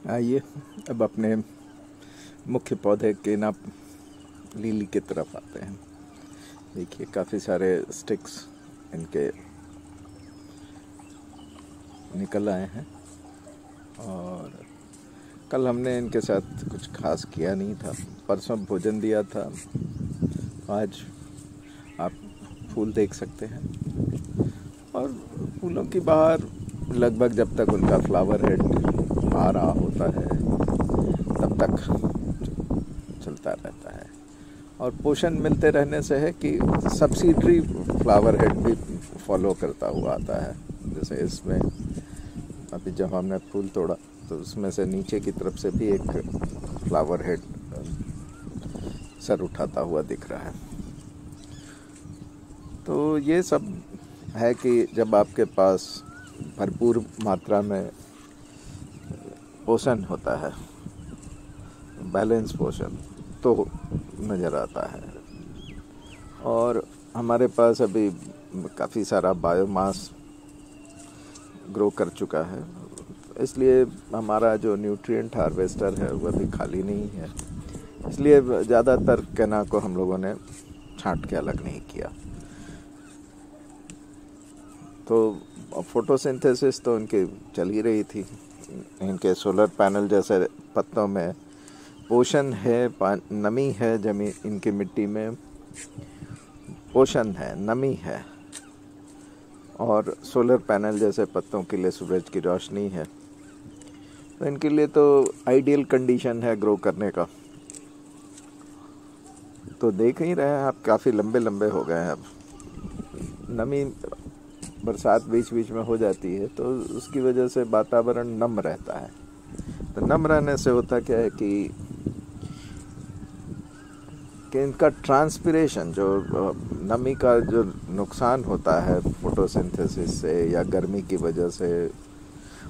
आइए अब अपने मुख्य पौधे के ना लिली की तरफ आते हैं। देखिए काफ़ी सारे स्टिक्स इनके निकल आए हैं और कल हमने इनके साथ कुछ खास किया नहीं था। परसों भोजन दिया था। आज आप फूल देख सकते हैं और फूलों की बहार लगभग जब तक उनका फ्लावर हेड आ रहा होता है तब तक चलता रहता है और पोषण मिलते रहने से है कि सब्सिडरी फ्लावर हेड भी फॉलो करता हुआ आता है। जैसे इसमें अभी जब हमने फूल तोड़ा तो उसमें से नीचे की तरफ से भी एक फ्लावर हेड सर उठाता हुआ दिख रहा है। तो ये सब है कि जब आपके पास भरपूर मात्रा में पोषण होता है, बैलेंस पोषण, तो नज़र आता है। और हमारे पास अभी काफ़ी सारा बायोमास ग्रो कर चुका है, इसलिए हमारा जो न्यूट्रिएंट हार्वेस्टर है वह भी खाली नहीं है। इसलिए ज़्यादातर केना को हम लोगों ने छांट के अलग नहीं किया। तो फोटोसिंथेसिस तो इनकी चल ही रही थी। इनके सोलर पैनल जैसे पत्तों में पोषण है, नमी है, जमीन इनकी मिट्टी में पोषण है, नमी है और सोलर पैनल जैसे पत्तों के लिए सूरज की रोशनी है। तो इनके लिए तो आइडियल कंडीशन है ग्रो करने का। तो देख ही रहे हैं आप, काफ़ी लंबे लंबे हो गए हैं। अब नमी बरसात बीच बीच में हो जाती है तो उसकी वजह से वातावरण नम रहता है। तो नम रहने से होता क्या है कि इनका ट्रांसपिरेशन, जो नमी का जो नुकसान होता है फोटोसिंथेसिस से या गर्मी की वजह से,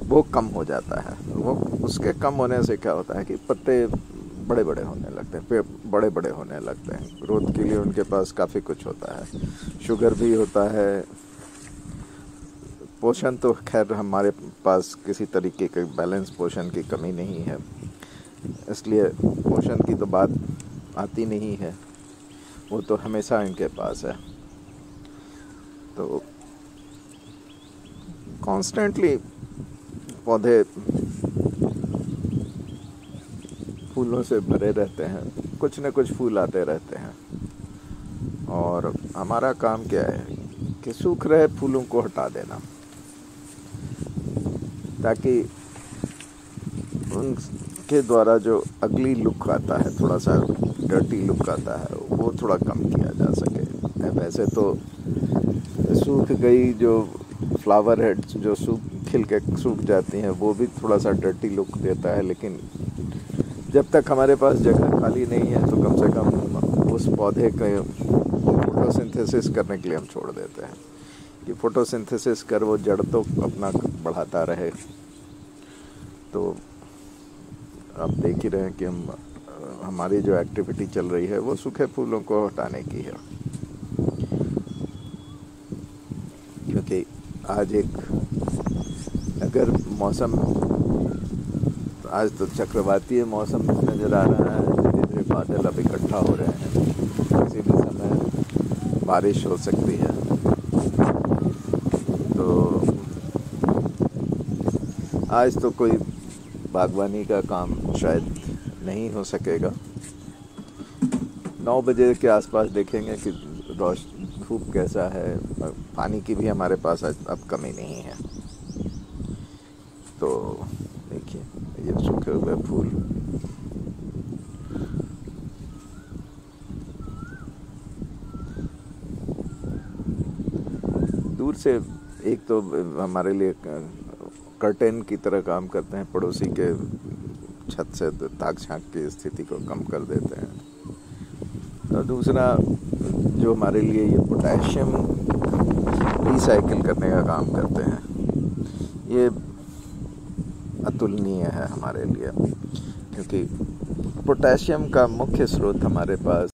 वो कम हो जाता है। वो उसके कम होने से क्या होता है कि पत्ते बड़े बड़े होने लगते हैं, पेड़ बड़े बड़े होने लगते हैं। ग्रोथ के लिए उनके पास काफ़ी कुछ होता है, शुगर भी होता है। पोषण तो खैर हमारे पास किसी तरीके के बैलेंस पोषण की कमी नहीं है, इसलिए पोषण की तो बात आती नहीं है, वो तो हमेशा इनके पास है। तो कॉन्स्टेंटली पौधे फूलों से भरे रहते हैं, कुछ न कुछ फूल आते रहते हैं। और हमारा काम क्या है कि सूख रहे फूलों को हटा देना, ताकि उनके द्वारा जो अगली लुक आता है, थोड़ा सा डर्टी लुक आता है, वो थोड़ा कम किया जा सके। वैसे तो सूख गई जो फ्लावर हेड्स जो खिल के सूख जाती हैं वो भी थोड़ा सा डर्टी लुक देता है, लेकिन जब तक हमारे पास जगह खाली नहीं है तो कम से कम उस पौधे का फोटोसिंथेसिस करने के लिए हम छोड़ देते हैं कि फोटोसिंथेसिस कर वो जड़ तो अपना बढ़ाता रहे। तो आप देख ही रहे हैं कि हमारी जो एक्टिविटी चल रही है वो सूखे फूलों को हटाने की है। क्योंकि आज अगर मौसम, आज तो चक्रवातीय मौसम नज़र आ रहा है, धीरे धीरे बादल अब इकट्ठा हो रहे हैं, किसी भी समय बारिश हो सकती है। तो आज तो कोई बागवानी का काम शायद नहीं हो सकेगा। 9 बजे के आसपास देखेंगे कि धूप कैसा है। पानी की भी हमारे पास अब कमी नहीं है। तो देखिए ये सूखे हुए फूल, दूर से एक तो हमारे लिए कर्टेन की तरह काम करते हैं, पड़ोसी के छत से ताक झांक की स्थिति को कम कर देते हैं। तो दूसरा जो हमारे लिए ये पोटेशियम रिसाइकिल करने का काम करते हैं, ये अतुलनीय है हमारे लिए, क्योंकि पोटेशियम का मुख्य स्रोत हमारे पास